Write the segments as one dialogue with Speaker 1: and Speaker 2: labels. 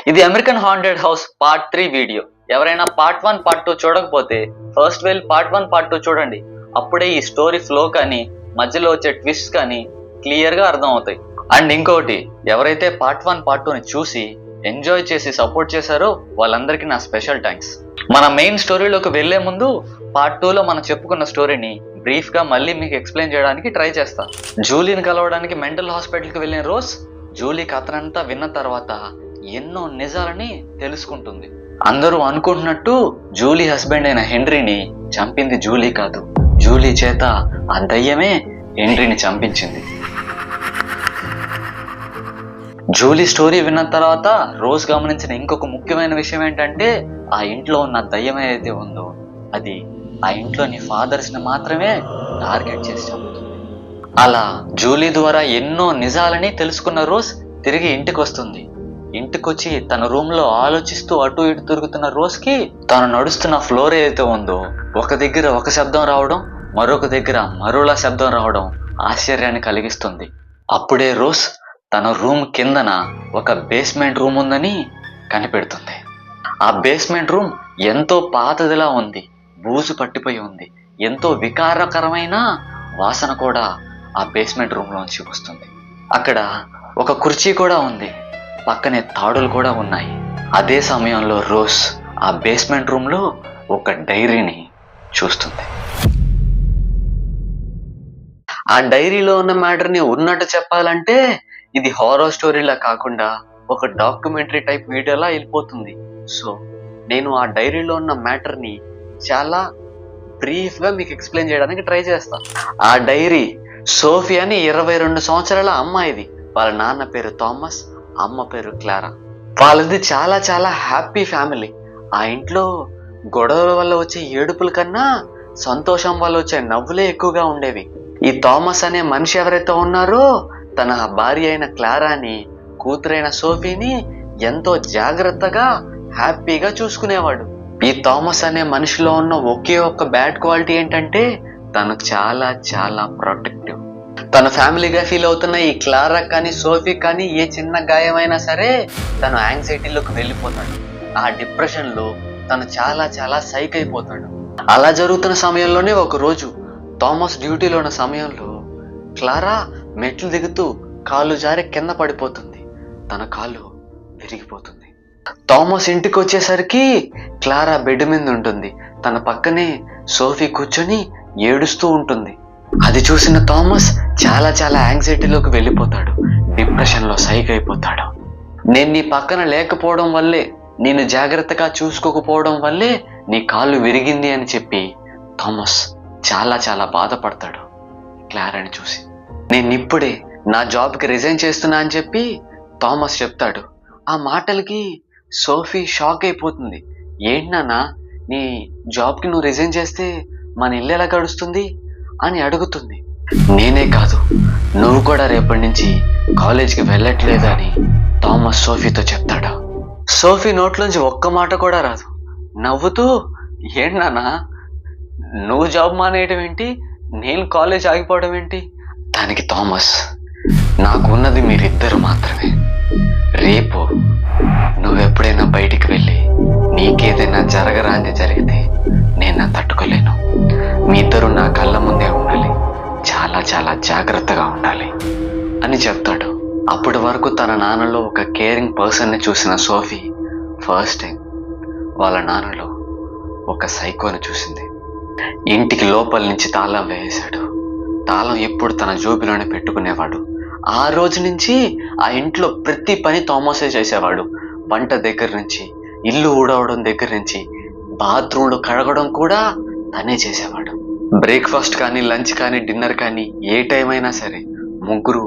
Speaker 1: ఇది American haunted house part 3 video. ఎవరైనా part 1 part 2 చూడకపోతే ఫస్ట్ వెళ్ళి పార్ట్ 1 పార్ట్ 2 చూడండి. అప్పుడే ఈ స్టోరీ ఫ్లో కానీ మధ్యలో వచ్చే ట్విస్ట్ కానీ క్లియర్ గా అర్థం అవుతాయి. అండ్ ఇంకోటి, ఎవరైతే పార్ట్ 1 పార్ట్ 2ని చూసి ఎంజాయ్ చేసి సపోర్ట్ చేశారో వాళ్ళందరికీ నా స్పెషల్ థ్యాంక్స్. మన మెయిన్ స్టోరీలోకి వెళ్లే ముందు పార్ట్ 2లో మనం చెప్పుకున్న స్టోరీని బ్రీఫ్ గా మళ్ళీ మీకు ఎక్స్ప్లెయిన్ చేయడానికి ట్రై చేస్తా. జూలీని కలవడానికి మెంటల్ హాస్పిటల్కి వెళ్ళిన రోజ్ జూలీ కథనంతా విన్న తర్వాత ఎన్నో నిజాలని తెలుసుకుంటుంది. అందరూ అనుకుంటున్నట్టు జూలీ హస్బెండ్ అయిన హెన్రీని చంపింది జూలీ కాదు, జూలీ చేత ఆ దయ్యమే హెన్రీని చంపించింది. జూలీ స్టోరీ విన్న తర్వాత రోజ్ గమనించిన ఇంకొక ముఖ్యమైన విషయం ఏంటంటే, ఆ ఇంట్లో ఉన్న దయ్యం ఏదైతే ఉందో అది ఆ ఇంట్లోని ఫాదర్స్ ని మాత్రమే టార్గెట్ చేసి చంపుతుంది. అలా జూలీ ద్వారా ఎన్నో నిజాలని తెలుసుకున్న రోజ్ తిరిగి ఇంటికి వస్తుంది. ఇంటికొచ్చి తన రూమ్ లో ఆలోచిస్తూ అటు ఇటు తిరుగుతున్న రోజ్ కి తను నడుస్తున్న ఫ్లోర్ ఏదైతే ఉందో ఒక దగ్గర ఒక శబ్దం రావడం, మరొక దగ్గర మరోలా శబ్దం రావడం ఆశ్చర్యాన్ని కలిగిస్తుంది. అప్పుడే రోజ్ తన రూమ్ కిందన ఒక బేస్మెంట్ రూమ్ ఉందని కనిపెడుతుంది. ఆ బేస్మెంట్ రూమ్ ఎంతో పాతదిలా ఉంది, బూజు పట్టిపోయి ఉంది, ఎంతో వికారకరమైన వాసన కూడా ఆ బేస్మెంట్ రూమ్ లోంచి వస్తుంది. అక్కడ ఒక కుర్చీ కూడా ఉంది, పక్కనే తాడులు కూడా ఉన్నాయి. అదే సమయంలో రోజ్ ఆ బేస్మెంట్ రూమ్ లో ఒక డైరీని చూస్తుంది. ఆ డైరీలో ఉన్న మ్యాటర్ని ఉన్నట్టు చెప్పాలంటే ఇది హారర్ స్టోరీలా కాకుండా ఒక డాక్యుమెంటరీ టైప్ వీడియోలా వెళ్ళిపోతుంది. సో నేను ఆ డైరీలో ఉన్న మ్యాటర్ని చాలా బ్రీఫ్ గా మీకు ఎక్స్ప్లెయిన్ చేయడానికి ట్రై చేస్తాను. ఆ డైరీ సోఫీ అని 22 సంవత్సరాల అమ్మాయిది. వాళ్ళ నాన్న పేరు థామస్, అమ్మ పేరు క్లారా. వాళ్ళది చాలా చాలా హ్యాపీ ఫ్యామిలీ. ఆ ఇంట్లో గొడవల వల్ల వచ్చే ఏడుపుల కన్నా సంతోషం వల్ల వచ్చే నవ్వులే ఎక్కువగా ఉండేవి. ఈ థామస్ అనే మనిషి ఎవరైతే ఉన్నారో తన భార్య అయిన క్లారాని, కూతురైన సోఫీని ఎంతో జాగ్రత్తగా హ్యాపీగా చూసుకునేవాడు. ఈ థామస్ అనే మనిషిలో ఉన్న ఒకే ఒక్క బ్యాడ్ క్వాలిటీ ఏంటంటే తను చాలా చాలా ప్రొటెక్టివ్. తన ఫ్యామిలీగా ఫీల్ అవుతున్న ఈ క్లారా కానీ సోఫీ కానీ ఏ చిన్న గాయమైనా సరే తను యాంగ్జైటీలోకి వెళ్ళిపోతాడు. ఆ డిప్రెషన్ లో తను చాలా చాలా సైక్ అయిపోతాడు. అలా జరుగుతున్న సమయంలోనే ఒక రోజు థామస్ డ్యూటీలో ఉన్న సమయంలో క్లారా మెట్లు దిగుతూ కాళ్ళు జారి కింద పడిపోతుంది. తన కాలు విరిగిపోతుంది. థామస్ ఇంటికి వచ్చేసరికి క్లారా బెడ్ మీద ఉంటుంది. తన పక్కనే సోఫీ కూర్చొని ఏడుస్తూ ఉంటుంది. అది చూసిన థామస్ చాలా చాలా యాంగ్జైటీలోకి వెళ్ళిపోతాడు, డిప్రెషన్ లో సైక్ అయిపోతాడు. నేను నీ పక్కన లేకపోవడం వల్లే, నేను జాగ్రత్తగా చూసుకోకపోవడం వల్లే నీ కాళ్ళు విరిగింది అని చెప్పి థామస్ చాలా చాలా బాధపడతాడు క్లారాని చూసి. నేను ఇప్పుడే నా జాబ్కి రిజైన్ చేస్తున్నా అని చెప్పి థామస్ చెప్తాడు. ఆ మాటలకి సోఫీ షాక్ అయిపోతుంది. ఏంటి నాన్న, నీ జాబ్కి నువ్వు రిజైన్ చేస్తే మన ఇల్లు ఎలా గడుస్తుంది అని అడుగుతుంది. నేనే కాదు, నువ్వు కూడా రేపటి నుంచి కాలేజ్కి వెళ్ళట్లేదు అని థామస్ సోఫీతో చెప్తాడు. సోఫీ నోట్లోంచి ఒక్క మాట కూడా రాదు. నవ్వుతూ, ఏంటి నాన్న, నువ్వు జాబ్ మానేయడం ఏంటి, నేను కాలేజ్ ఆగిపోవడం ఏంటి? దానికి థామస్, నాకు ఉన్నది మీరిద్దరు మాత్రమే. రేపు నువ్వెప్పుడైనా బయటికి వెళ్ళి నీకేదైనా జరగరాంది జరిగితే నేను తట్టుకోలేను. మీ ఇద్దరు నా కళ్ళ ముందే ఉండాలి, చాలా చాలా జాగ్రత్తగా ఉండాలి అని చెప్తాడు. అప్పటి వరకు తన నాన్నలో ఒక కేరింగ్ పర్సన్ని చూసిన సోఫీ ఫస్ట్ టైం వాళ్ళ నాన్నలో ఒక సైకోని చూసింది. ఇంటికి లోపల నుంచి తాళం వేసాడు. తాళం ఎప్పుడు తన జోబిలోనే పెట్టుకునేవాడు. ఆ రోజు నుంచి ఆ ఇంట్లో ప్రతి పని థామసే చేసేవాడు. వంట దగ్గర నుంచి, ఇల్లు ఊడవడం దగ్గర నుంచి, బాత్రూంలు కడగడం కూడా తనే చేసేవాడు. బ్రేక్ఫాస్ట్ కానీ, లంచ్ కానీ, డిన్నర్ కానీ ఏ టైం అయినా సరే ముగ్గురు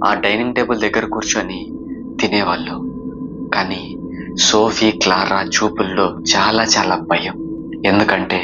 Speaker 1: ఆ డైనింగ్ టేబుల్ దగ్గర కూర్చొని తినేవాళ్ళు. కానీ సోఫీ క్లారా చూపుల్లో చాలా చాలా భయం. ఎందుకంటే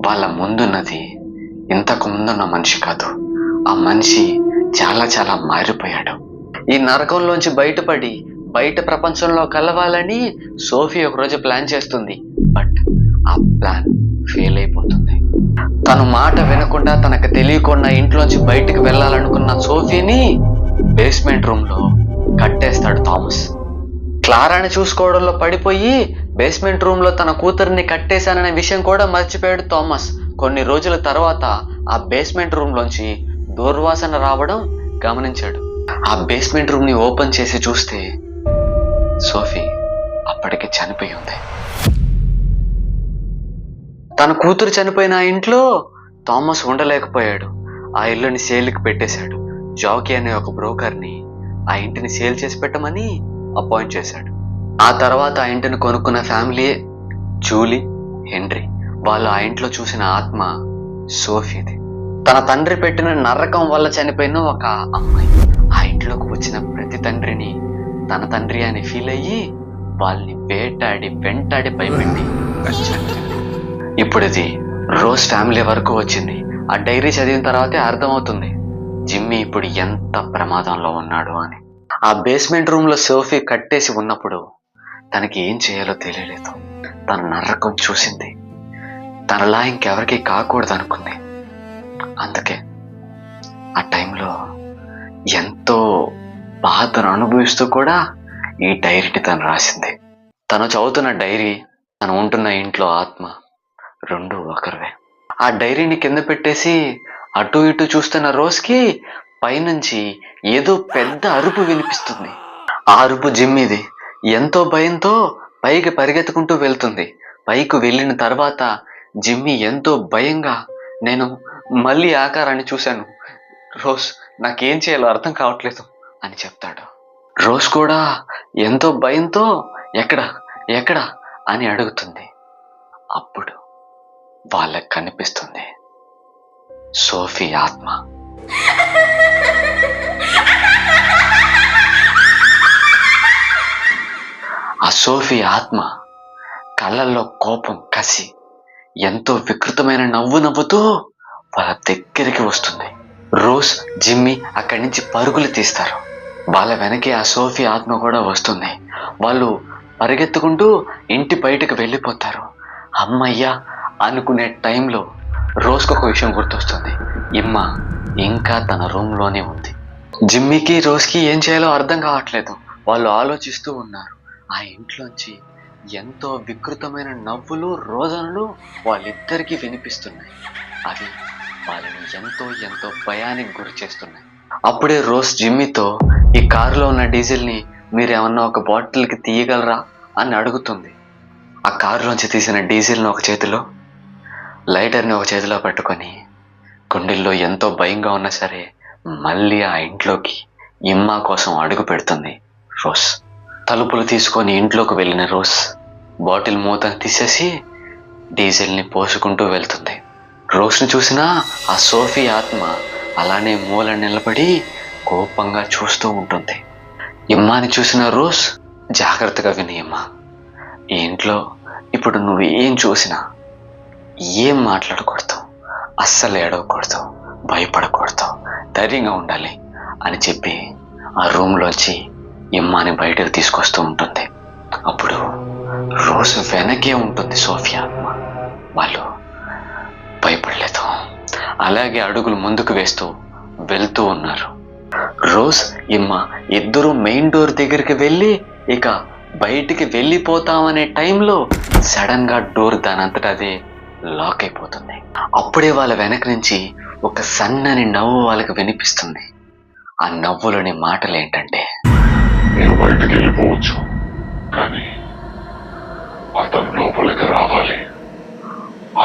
Speaker 1: వాళ్ళ ముందున్నది ఇంతకు ముందున్న మనిషి కాదు, ఆ మనిషి చాలా చాలా మారిపోయాడు. ఈ నరకంలోంచి బయటపడి బయట ప్రపంచంలో కలవాలని సోఫీ ఒకరోజు ప్లాన్ చేస్తుంది. బట్ ఆ ప్లాన్ ఫెయిల్ అయిపోతుంది. తను మాట వినకుండా తనకు తెలియకుండా ఇంట్లోంచి బయటకు వెళ్ళాలనుకున్న సోఫీని బేస్మెంట్ రూమ్ లో కట్టేస్తాడు థామస్. క్లారాని చూసుకోవడంలో పడిపోయి బేస్మెంట్ రూమ్ లో తన కూతురిని కట్టేశాననే విషయం కూడా మర్చిపోయాడు థామస్. కొన్ని రోజుల తర్వాత ఆ బేస్మెంట్ రూమ్ లోంచి దుర్వాసన రావడం గమనించాడు. ఆ బేస్మెంట్ రూమ్ ని ఓపెన్ చేసి చూస్తే సోఫీ అప్పటికి చనిపోయి ఉంది. తన కూతురు చనిపోయిన ఆ ఇంట్లో థామస్ ఉండలేకపోయాడు. ఆ ఇల్లుని సేల్కి పెట్టేశాడు. జాకీ అనే ఒక బ్రోకర్ని ఆ ఇంటిని సేల్ చేసి పెట్టమని అపాయింట్ చేశాడు. ఆ తర్వాత ఆ ఇంటిని కొనుక్కున్న ఫ్యామిలీ జూలీ, హెన్రీ. వాళ్ళు ఆ ఇంట్లో చూసిన ఆత్మ సోఫీది. తన తండ్రి పెట్టిన నరకం వల్ల చనిపోయిన ఒక అమ్మాయి. ఆ ఇంట్లోకి వచ్చిన ప్రతి తండ్రిని తన తండ్రి అని ఫీల్ అయ్యి వాళ్ళని వెంటాడి భయపెట్టి చంపింది. ఇప్పుడు ఇది రోజ్ ఫ్యామిలీ వరకు వచ్చింది. ఆ డైరీ చదివిన తర్వాతే అర్థమవుతుంది జిమ్మీ ఇప్పుడు ఎంత ప్రమాదంలో ఉన్నాడు అని. ఆ బేస్మెంట్ రూమ్ లో సోఫీ కట్టేసి ఉన్నప్పుడు తనకి ఏం చేయాలో తెలియలేదు. తన నరకం చూసింది. తనలా ఇంకెవరికి కాకూడదు అనుకుంది. అందుకే ఆ టైంలో ఎంతో బాధను అనుభవిస్తూ కూడా ఈ డైరీని తను రాసింది. తను చదువుతున్న డైరీ, తను ఉంటున్న ఇంట్లో ఆత్మ రెండు ఒకరివే. ఆ డైరీని కింద పెట్టేసి అటు ఇటు చూస్తున్న రోజుకి పైనుంచి ఏదో పెద్ద అరుపు వినిపిస్తుంది. ఆ అరుపు జిమ్మీది. ఎంతో భయంతో పైకి పరిగెత్తుకుంటూ వెళ్తుంది. పైకి వెళ్ళిన తర్వాత జిమ్మీ ఎంతో భయంగా, నేను మళ్ళీ ఆకారాన్ని చూశాను రోజ్, నాకేం చేయాలో అర్థం కావట్లేదు అని చెప్తాడు. రోజ్ కూడా ఎంతో భయంతో ఎక్కడ ఎక్కడ అని అడుగుతుంది. అప్పుడు వాళ్ళకి కనిపిస్తుంది సోఫీ ఆత్మ. ఆ సోఫీ ఆత్మ కళ్ళల్లో కోపం, కసి, ఎంతో వికృతమైన నవ్వు నవ్వుతూ వాళ్ళ దగ్గరికి వస్తుంది. రోజ్, జిమ్మీ అక్కడి నుంచి పరుగులు తీస్తారు. వాళ్ళ వెనకే ఆ సోఫీ ఆత్మ కూడా వస్తుంది. వాళ్ళు పరిగెత్తుకుంటూ ఇంటి బయటకు వెళ్ళిపోతారు. అమ్మయ్యా అనుకునే టైంలో రోజుకు ఒక విషయం గుర్తొస్తుంది. ఇమ్మ ఇంకా తన రూమ్లోనే ఉంది. జిమ్మీకి, రోజుకి ఏం చేయాలో అర్థం కావట్లేదు. వాళ్ళు ఆలోచిస్తూ ఉన్నారు. ఆ ఇంట్లోంచి ఎంతో వికృతమైన నవ్వులు, రోదనలు వాళ్ళిద్దరికీ వినిపిస్తున్నాయి. అవి వాళ్ళని ఎంతో భయానికి గురి చేస్తున్నాయి. అప్పుడే రోజ్ జిమ్మీతో, ఈ కారులో ఉన్న డీజిల్ని మీరేమన్నా ఒక బాటిల్కి తీయగలరా అని అడుగుతుంది. ఆ కారులోంచి తీసిన డీజిల్ని ఒక చేతిలో, లైటర్ని ఒక చేతిలో పట్టుకొని గుండెల్లో ఎంతో భయంగా ఉన్నా సరే మళ్ళీ ఆ ఇంట్లోకి ఇమ్మ కోసం అడుగు పెడుతుంది రోజ్. తలుపులు తీసుకొని ఇంట్లోకి వెళ్ళిన రోజ్ బాటిల్ మూతను తీసేసి డీజిల్ని పోసుకుంటూ వెళ్తుంది. రోజ్ని చూసినా ఆ సోఫీ ఆత్మ అలానే మూల నిలబడి కోపంగా చూస్తూ ఉంటుంది. ఇమ్మాని చూసిన రోజ్, జాగ్రత్తగా విని ఇమ్మ, ఈ ఇంట్లో ఇప్పుడు నువ్వు ఏం చూసినా ఏం మాట్లాడకూడదు, అస్సలు ఏడవకూడదు, భయపడకూడదు, ధైర్యంగా ఉండాలి అని చెప్పి ఆ రూమ్లోంచి ఇమ్మాని బయటకు తీసుకొస్తూ ఉంటుంది. అప్పుడు రోజు వెనకే ఉంటుంది సోఫీ ఆత్మ. వాళ్ళు భయపడలేదు. అలాగే అడుగులు ముందుకు వేస్తూ వెళ్తూ ఉన్నారు. రోజ్, ఇమ్మ ఇద్దరు మెయిన్ డోర్ దగ్గరికి వెళ్ళి ఇక బయటికి వెళ్ళిపోతామనే టైంలో సడన్ గా డోర్ దానంతట అదే లాక్ అయిపోతుంది. అప్పుడే వాళ్ళ వెనక నుంచి ఒక సన్నని నవ్వు వాళ్ళకి వినిపిస్తుంది. ఆ నవ్వులోని మాటలు ఏంటంటే,
Speaker 2: నేను బయటికి వెళ్ళిపోవచ్చు, కానీ అతను లోపలికి రావాలి,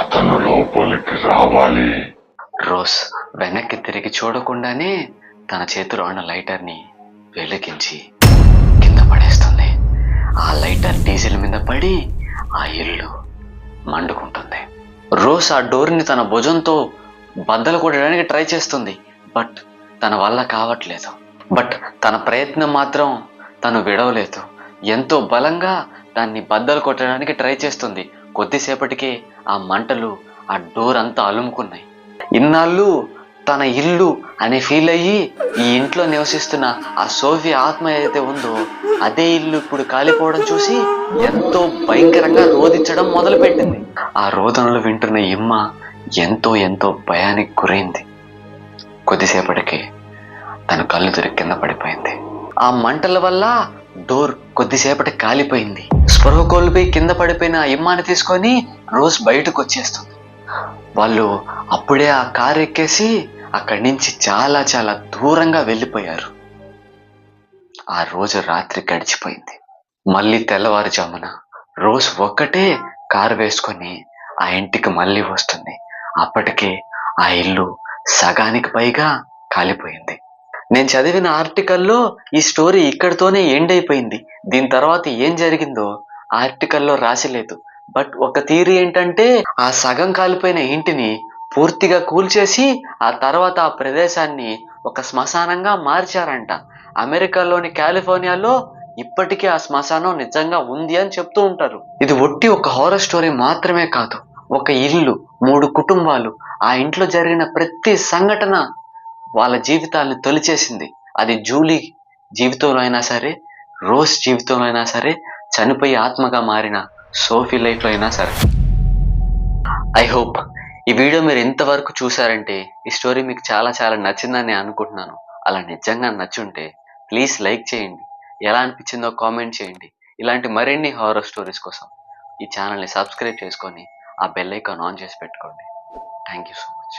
Speaker 2: అతను లోపలికి రావాలి.
Speaker 1: రోజ్ వెనక్కి తిరిగి చూడకుండానే తన చేతిలో ఉన్న లైటర్ని వెలిగించి కింద పడేస్తుంది. ఆ లైటర్ డీజిల్ మీద పడి ఆ ఇల్లు మండుకుంటుంది. రోజ్ ఆ డోర్ని తన భుజంతో బద్దలు కొట్టడానికి ట్రై చేస్తుంది. బట్ తన వల్ల కావట్లేదు. బట్ తన ప్రయత్నం మాత్రం తను విడవలేదు. ఎంతో బలంగా దాన్ని బద్దలు కొట్టడానికి ట్రై చేస్తుంది. కొద్దిసేపటికే ఆ మంటలు ఆ డోర్ అంతా అలుముకున్నాయి. ఇన్నాళ్ళు తన ఇల్లు అని ఫీల్ అయ్యి ఈ ఇంట్లో నివసిస్తున్న ఆ సోఫీ ఆత్మ ఏదైతే ఉందో అదే ఇల్లు ఇప్పుడు కాలిపోవడం చూసి ఎంతో భయంకరంగా రోదించడం మొదలుపెట్టింది. ఆ రోదనలు వింటున్న ఇమ్మ ఎంతో భయానికి గురైంది. కొద్దిసేపటికి తన కళ్ళు తిరిగి కింద పడిపోయింది. ఆ మంటల వల్ల డోర్ కొద్దిసేపటి కాలిపోయింది. స్పృహ కోల్పోయి కింద పడిపోయిన ఆ ఇమ్మాని తీసుకొని రోజ్ బయటకు వచ్చేస్తుంది. వాళ్ళు అప్పుడే ఆ కారు ఎక్కేసి అక్కడి నుంచి చాలా చాలా దూరంగా వెళ్ళిపోయారు. ఆ రోజు రాత్రి గడిచిపోయింది. మళ్ళీ తెల్లవారుజామున రోజ్ ఒక్కటే కారు వేసుకొని ఆ ఇంటికి మళ్ళీ వస్తుంది. అప్పటికే ఆ ఇల్లు సగానికి పైగా కాలిపోయింది. నేను చదివిన ఆర్టికల్లో ఈ స్టోరీ ఇక్కడితోనే ఎండ్ అయిపోయింది. దీని తర్వాత ఏం జరిగిందో ఆర్టికల్లో రాసిలేదు. బట్ ఒక థియరీ ఏంటంటే ఆ సగం కాలిపోయిన ఇంటిని పూర్తిగా కూల్చేసి ఆ తర్వాత ఆ ప్రదేశాన్ని ఒక శ్మశానంగా మార్చారంట. అమెరికాలోని కాలిఫోర్నియాలో ఇప్పటికీ ఆ శ్మశానం నిజంగా ఉంది అని చెప్తూ ఉంటారు. ఇది ఒట్టి ఒక హారర్ స్టోరీ మాత్రమే కాదు. ఒక ఇల్లు, 3 కుటుంబాలు, ఆ ఇంట్లో జరిగిన ప్రతి సంఘటన వాళ్ళ జీవితాలను తొలిచేసింది. అది జూలీ జీవితంలో అయినా సరే, రోజ్ జీవితంలో అయినా సరే, చనిపోయి ఆత్మగా మారిన సోఫీ లైఫ్లో అయినా సరే. ఐ హోప్ ఈ వీడియో మీరు ఇంతవరకు చూసారంటే ఈ స్టోరీ మీకు చాలా చాలా నచ్చిందని అనుకుంటున్నాను. అలా నిజంగా నచ్చుంటే ప్లీజ్ లైక్ చేయండి. ఎలా అనిపించిందో కామెంట్ చేయండి. ఇలాంటి మరిన్ని హారర్ స్టోరీస్ కోసం ఈ ఛానల్ని సబ్స్క్రైబ్ చేసుకొని ఆ బెల్ ఐకాన్ ఆన్ చేసి పెట్టుకోండి. Thank you so much.